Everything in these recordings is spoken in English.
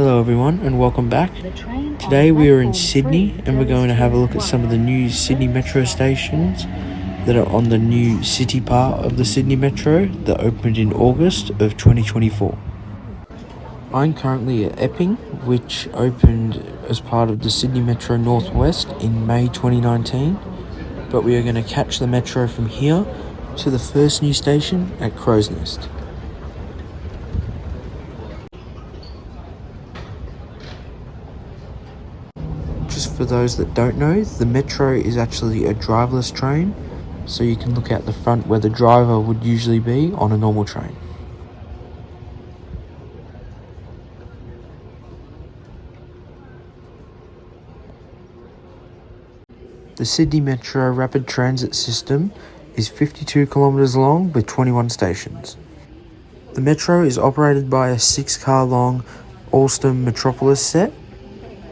Hello everyone and welcome back. Today we are in Sydney and we're going to have a look at some of the new Sydney Metro stations that are on the new city part of the Sydney Metro that opened in August of 2024. I'm currently at Epping, which opened as part of the Sydney Metro Northwest in May 2019, but we are going to catch the metro from here to the first new station at Crow's Nest. Just for those that don't know, the metro is actually a driverless train, so you can look out the front where the driver would usually be on a normal train. The Sydney Metro Rapid Transit System is 52 kilometres long with 21 stations. The metro is operated by a 6-car long Alstom Metropolis set.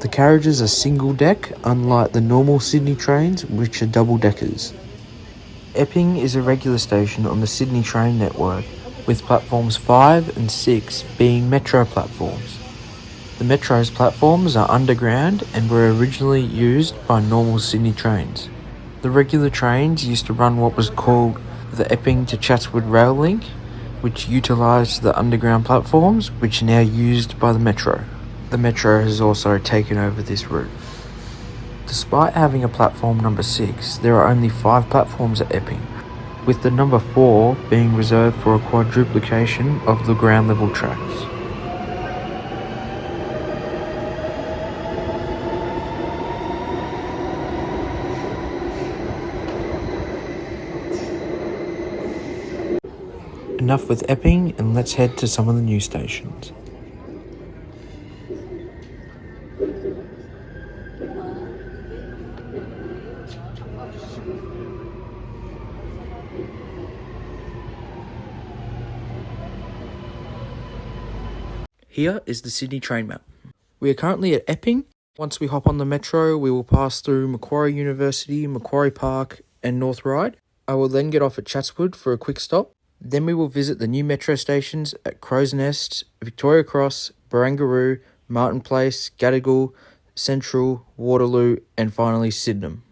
The carriages are single deck, unlike the normal Sydney trains, which are double deckers. Epping is a regular station on the Sydney train network, with platforms 5 and 6 being metro platforms. The metro's platforms are underground and were originally used by normal Sydney trains. The regular trains used to run what was called the Epping to Chatswood Rail Link, which utilised the underground platforms, which are now used by the metro. The metro has also taken over this route. Despite having a platform number 6, there are only 5 platforms at Epping, with the number 4 being reserved for a quadruplication of the ground level tracks. Enough with Epping, and let's head to some of the new stations. Here is the Sydney train map. We are currently at Epping. Once we hop on the metro, we will pass through Macquarie University, Macquarie Park and North Ryde. I will then get off at Chatswood for a quick stop. Then we will visit the new metro stations at Crow's Nest, Victoria Cross, Barangaroo, Martin Place, Gadigal, Central, Waterloo and finally Sydenham.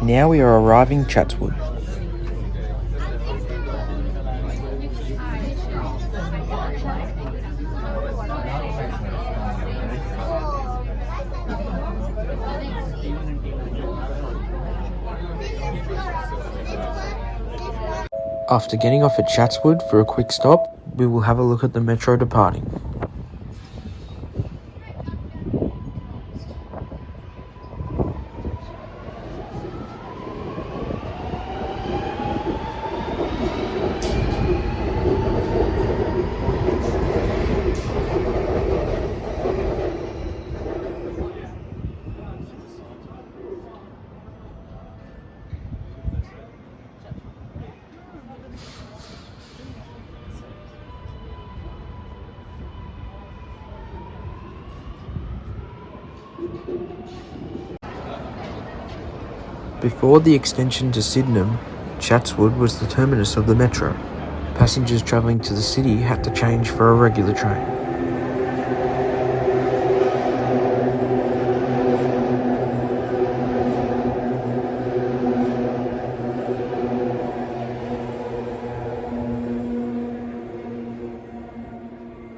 Now we are arriving Chatswood. After getting off at Chatswood for a quick stop, we will have a look at the metro departing. Before the extension to Sydenham, Chatswood was the terminus of the metro. Passengers travelling to the city had to change for a regular train.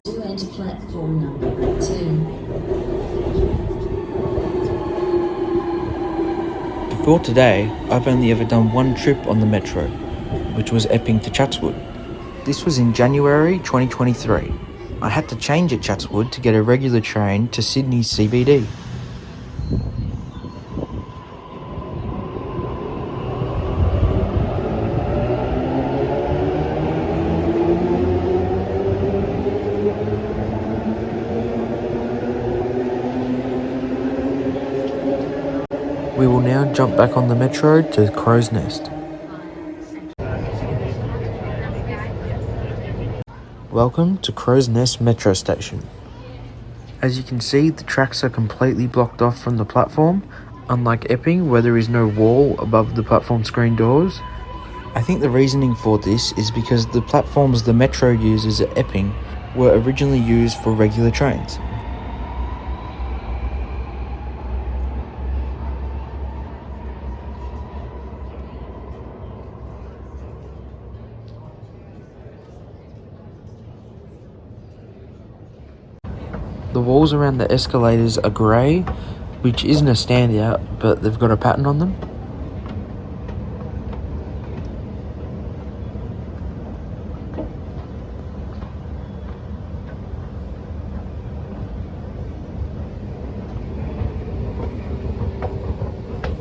To enter platform number 2. Before today, I've only ever done one trip on the metro, which was Epping to Chatswood. This was in January 2023. I had to change at Chatswood to get a regular train to Sydney CBD. We will now jump back on the metro to Crow's Nest. Welcome to Crow's Nest Metro Station. As you can see, the tracks are completely blocked off from the platform, unlike Epping where there is no wall above the platform screen doors. I think the reasoning for this is because the platforms the metro uses at Epping were originally used for regular trains. The walls around the escalators are grey, which isn't a standout, but they've got a pattern on them.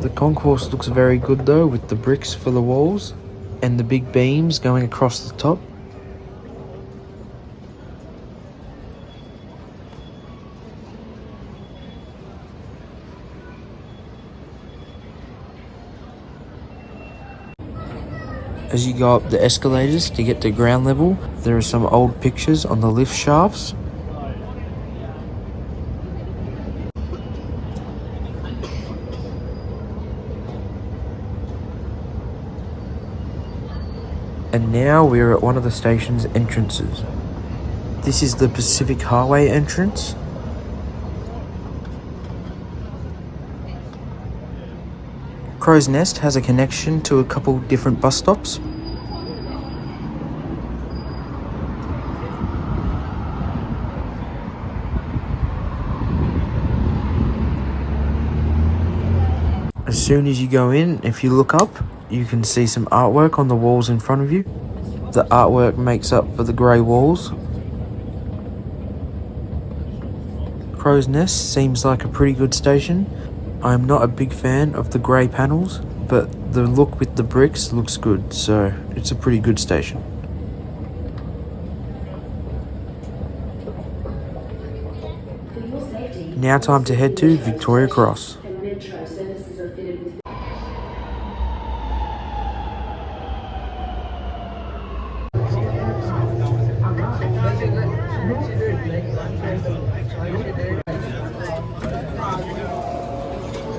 The concourse looks very good though, with the bricks for the walls and the big beams going across the top. As you go up the escalators to get to ground level, there are some old pictures on the lift shafts. And now we're at one of the station's entrances. This is the Pacific Highway entrance. Crow's Nest has a connection to a couple different bus stops. As soon as you go in, if you look up, you can see some artwork on the walls in front of you. The artwork makes up for the grey walls. Crow's Nest seems like a pretty good station. I'm not a big fan of the grey panels, but the look with the bricks looks good, so it's a pretty good station. Now time to head to Victoria Cross.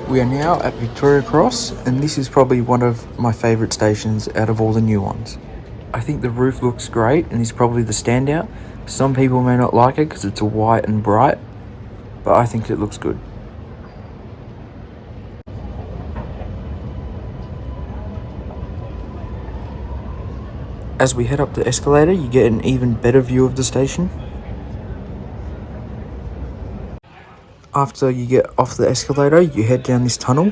We are now at Victoria Cross, and this is probably one of my favourite stations out of all the new ones. I think the roof looks great and is probably the standout. Some people may not like it because it's white and bright, but I think it looks good. As we head up the escalator, you get an even better view of the station. After you get off the escalator, you head down this tunnel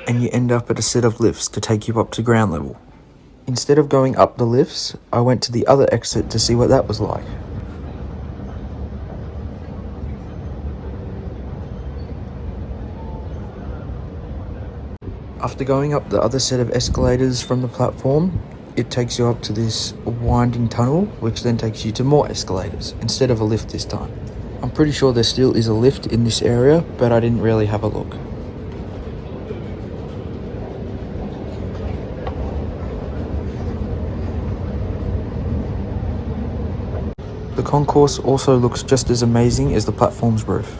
and you end up at a set of lifts to take you up to ground level. Instead of going up the lifts, I went to the other exit to see what that was like. After going up the other set of escalators from the platform, it takes you up to this winding tunnel, which then takes you to more escalators, instead of a lift this time. I'm pretty sure there still is a lift in this area, but I didn't really have a look. The concourse also looks just as amazing as the platform's roof.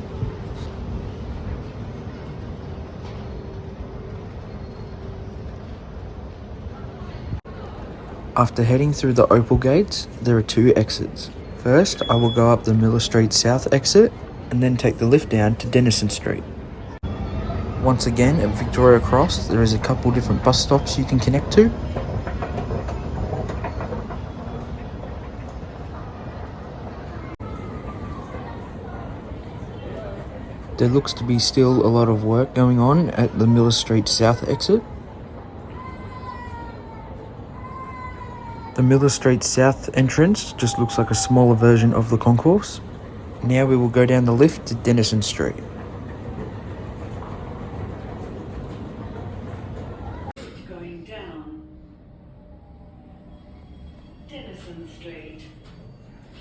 After heading through the opal gates, there are two exits. First, I will go up the Miller Street South exit and then take the lift down to Denison Street. Once again, at Victoria Cross, there is a couple different bus stops you can connect to. There looks to be still a lot of work going on at the Miller Street South exit. The Miller Street South entrance just looks like a smaller version of the concourse. Now we will go down the lift to Denison Street. Going down Denison Street.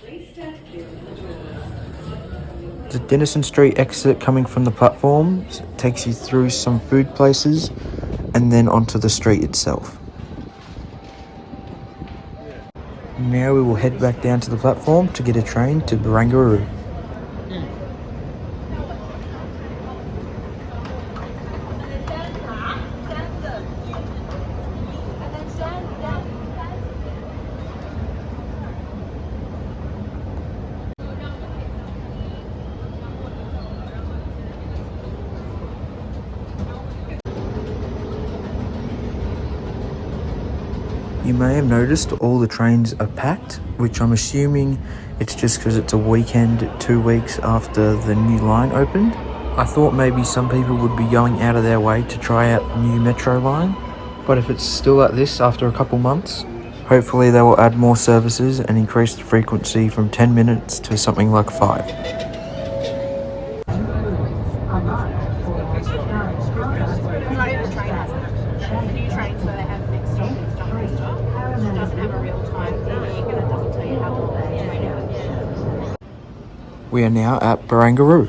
Please stand clear of the doors. The Denison Street exit coming from the platform takes you through some food places and then onto the street itself. Now we will head back down to the platform to get a train to Barangaroo. You may have noticed all the trains are packed, which I'm assuming it's just because it's a weekend 2 weeks after the new line opened. I thought maybe some people would be going out of their way to try out the new metro line, but if it's still like this after a couple months, hopefully they will add more services and increase the frequency from 10 minutes to something like 5. We are now at Barangaroo.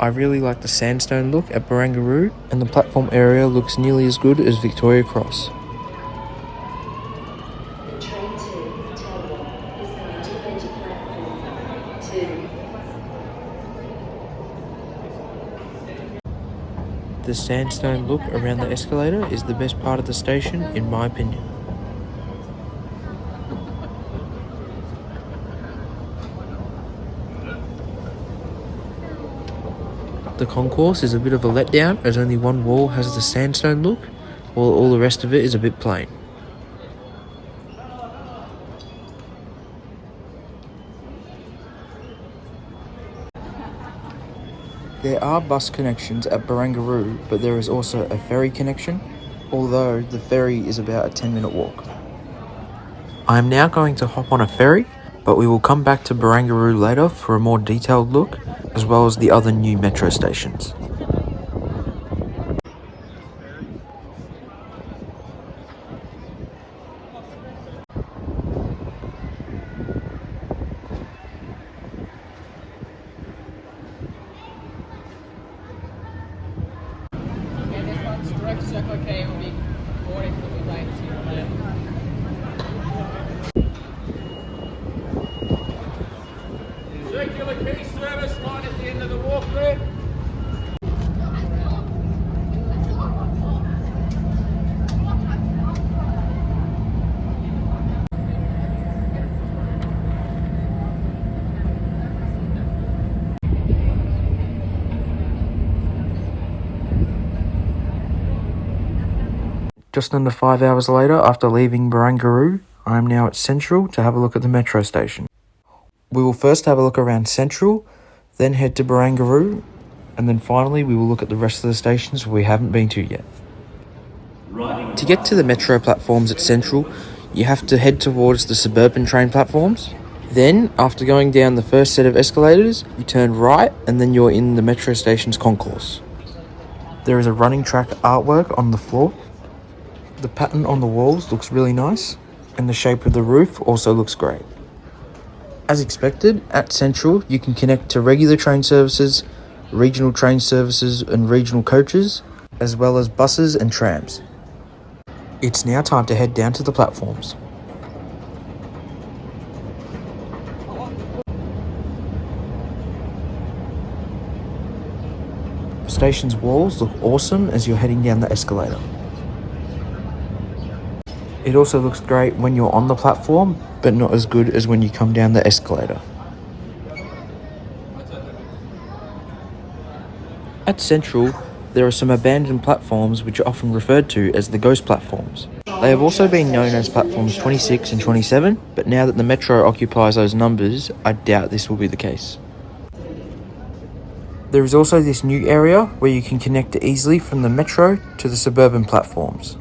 I really like the sandstone look at Barangaroo, and the platform area looks nearly as good as Victoria Cross. Train 2, Tower, is going to enter platform 2. The sandstone look around the escalator is the best part of the station, in my opinion. The concourse is a bit of a letdown, as only one wall has the sandstone look, while all the rest of it is a bit plain. There are bus connections at Barangaroo, but there is also a ferry connection, although the ferry is about a 10-minute walk. I am now going to hop on a ferry, but we will come back to Barangaroo later for a more detailed look, as well as the other new metro stations. And this one's direct to Circular Quay will be boarding for the lanes here on there. Circular Quay service line at the end of the walk there. Just under 5 hours later, after leaving Barangaroo, I am now at Central to have a look at the metro station. We will first have a look around Central, then head to Barangaroo, and then finally we will look at the rest of the stations we haven't been to yet. To get to the metro platforms at Central, you have to head towards the suburban train platforms. Then, after going down the first set of escalators, you turn right and then you're in the metro station's concourse. There is a running track artwork on the floor. The pattern on the walls looks really nice, and the shape of the roof also looks great. As expected, at Central you can connect to regular train services, regional train services and regional coaches, as well as buses and trams. It's now time to head down to the platforms. The station's walls look awesome as you're heading down the escalator. It also looks great when you're on the platform, but not as good as when you come down the escalator. At Central, there are some abandoned platforms which are often referred to as the ghost platforms. They have also been known as platforms 26 and 27, but now that the metro occupies those numbers, I doubt this will be the case. There is also this new area where you can connect easily from the metro to the suburban platforms.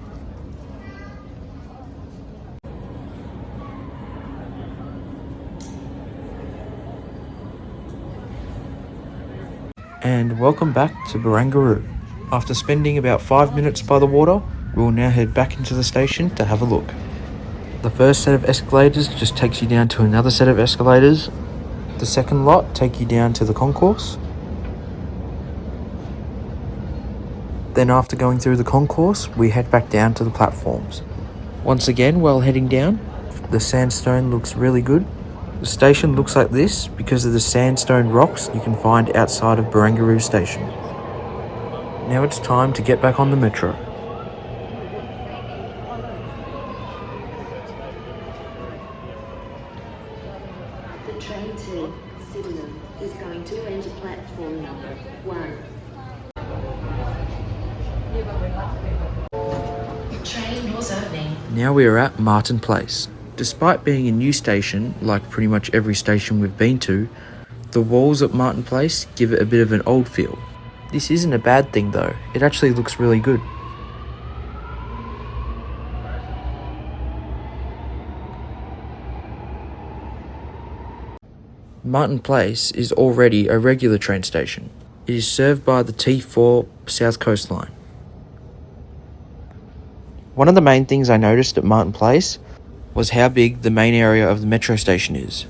And welcome back to Barangaroo. After spending about 5 minutes by the water, we will now head back into the station to have a look. The first set of escalators just takes you down to another set of escalators. The second lot take you down to the concourse. Then after going through the concourse, we head back down to the platforms. Once again, while heading down, the sandstone looks really good. The station looks like this because of the sandstone rocks you can find outside of Barangaroo station. Now it's time to get back on the metro. The train to Sydenham is going to enter platform number 1. Train doors opening. Now we are at Martin Place. Despite being a new station, like pretty much every station we've been to, the walls at Martin Place give it a bit of an old feel. This isn't a bad thing though, it actually looks really good. Martin Place is already a regular train station. It is served by the T4 South Coast Line. One of the main things I noticed at Martin Place was how big the main area of the metro station is.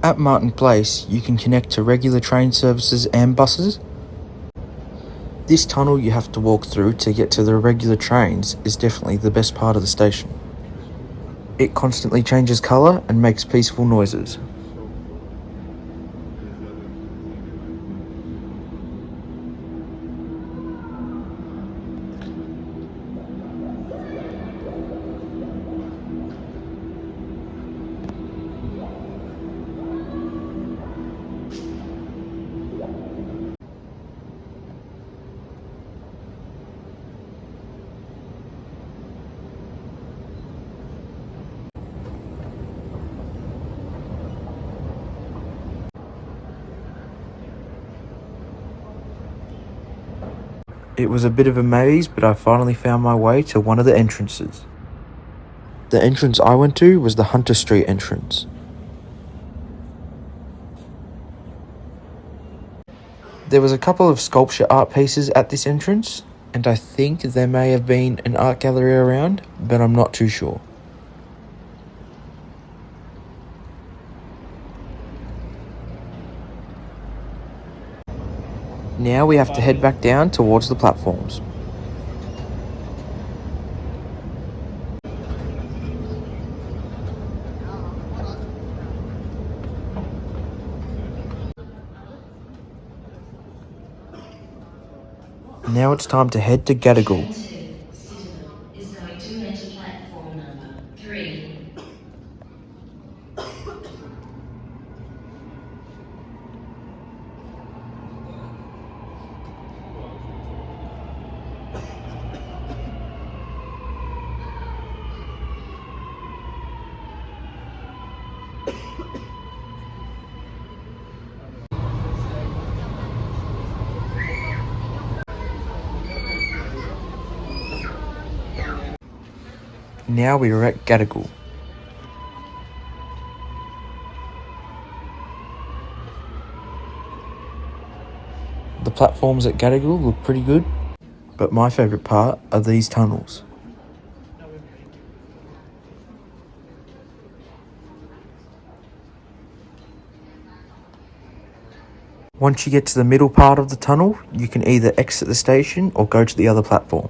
At Martin Place, you can connect to regular train services and buses. This tunnel you have to walk through to get to the regular trains is definitely the best part of the station. It constantly changes colour and makes peaceful noises. It was a bit of a maze, but I finally found my way to one of the entrances. The entrance I went to was the Hunter Street entrance. There was a couple of sculpture art pieces at this entrance, and I think there may have been an art gallery around, but I'm not too sure. Now we have to head back down towards the platforms. Now it's time to head to Gadigal. Train to Sydenham is going to enter platform number 3. Now we are at Gadigal. The platforms at Gadigal look pretty good, but my favourite part are these tunnels. Once you get to the middle part of the tunnel, you can either exit the station or go to the other platform.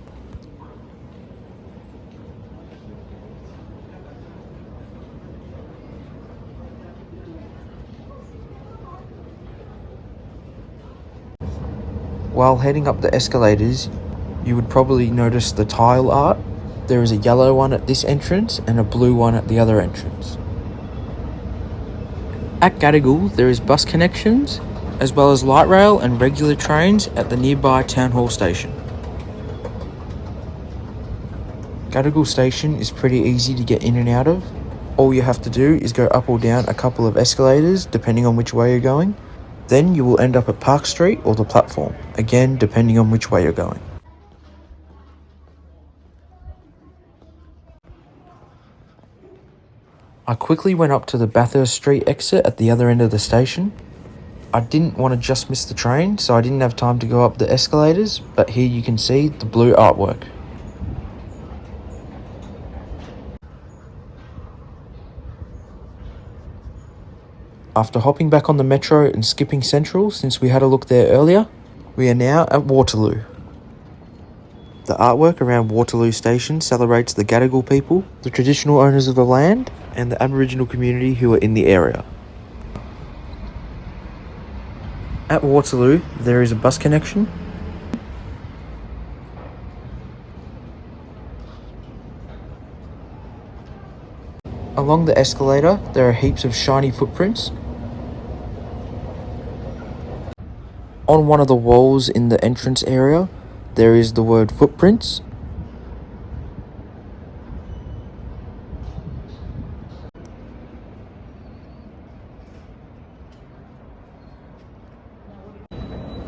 While heading up the escalators, you would probably notice the tile art. There is a yellow one at this entrance and a blue one at the other entrance. At Gadigal, there is bus connections, as well as light rail and regular trains at the nearby Town Hall station. Gadigal station is pretty easy to get in and out of. All you have to do is go up or down a couple of escalators depending on which way you're going. Then you will end up at Park Street or the platform, again depending on which way you're going. I quickly went up to the Bathurst Street exit at the other end of the station. I didn't want to just miss the train, so I didn't have time to go up the escalators, but here you can see the blue artwork. After hopping back on the metro and skipping Central since we had a look there earlier, we are now at Waterloo. The artwork around Waterloo Station celebrates the Gadigal people, the traditional owners of the land, and the Aboriginal community who are in the area. At Waterloo, there is a bus connection. Along the escalator, there are heaps of shiny footprints. On one of the walls in the entrance area, there is the word footprints.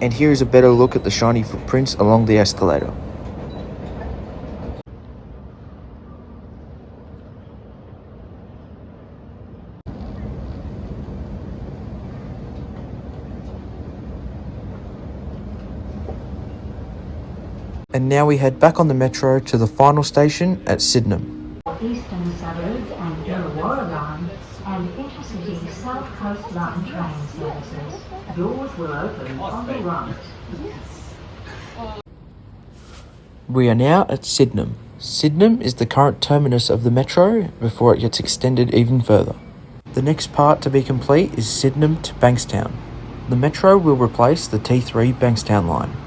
And here is a better look at the shiny footprints along the escalator. And now we head back on the metro to the final station at Sydenham. Eastern Suburbs and Illawarra Line and Intercity South Coast Line train services. Doors will open on the right. We are now at Sydenham. Sydenham is the current terminus of the metro before it gets extended even further. The next part to be complete is Sydenham to Bankstown. The metro will replace the T3 Bankstown line.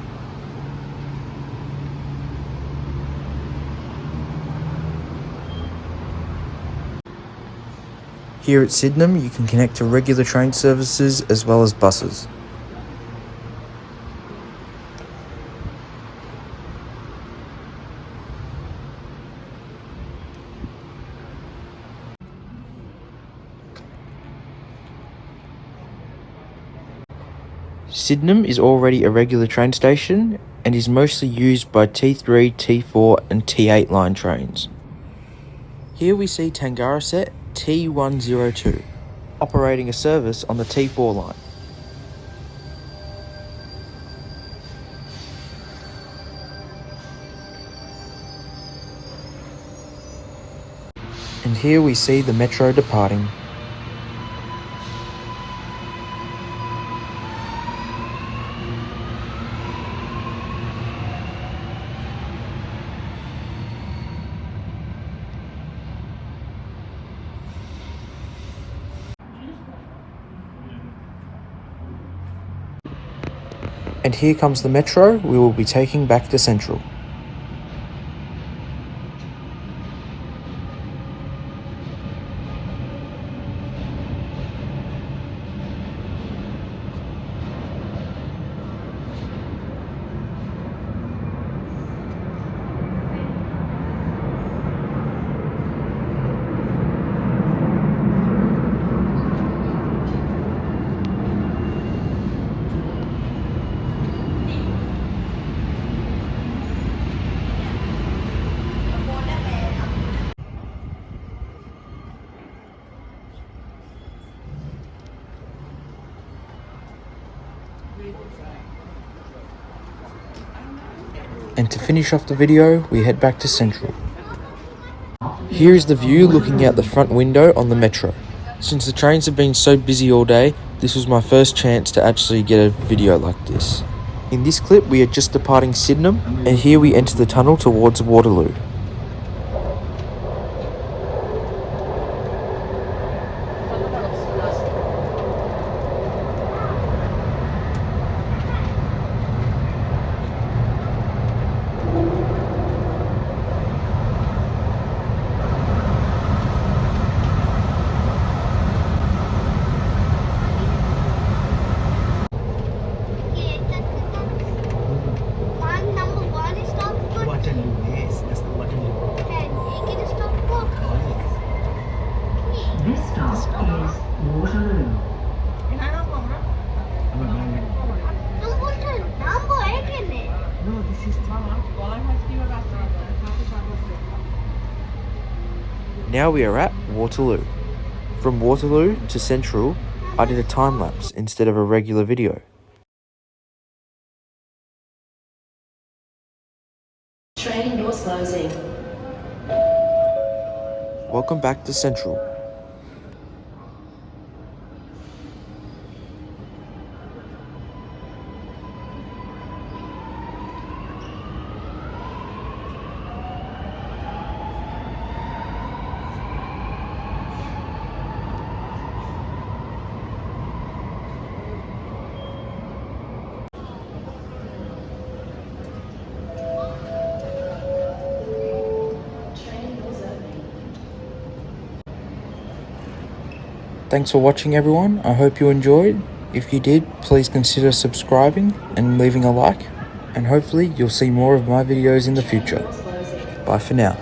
Here at Sydenham, you can connect to regular train services as well as buses. Sydenham is already a regular train station and is mostly used by T3, T4 and T8 line trains. Here we see Tangaraset T102, operating a service on the T4 line. And here we see the metro departing. And here comes the metro we will be taking back to Central. And to finish off the video, we head back to Central. Here is the view looking out the front window on the metro. Since the trains have been so busy all day, this was my first chance to actually get a video like this. In this clip, we are just departing Sydenham, and here we enter the tunnel towards Waterloo. This stop is Waterloo. Now we are at Waterloo. From Waterloo to Central, I did a time lapse instead of a regular video. Train doors closing. Welcome back to Central. Thanks for watching, everyone. I hope you enjoyed. If you did, please consider subscribing and leaving a like, and hopefully you'll see more of my videos in the future. Bye for now.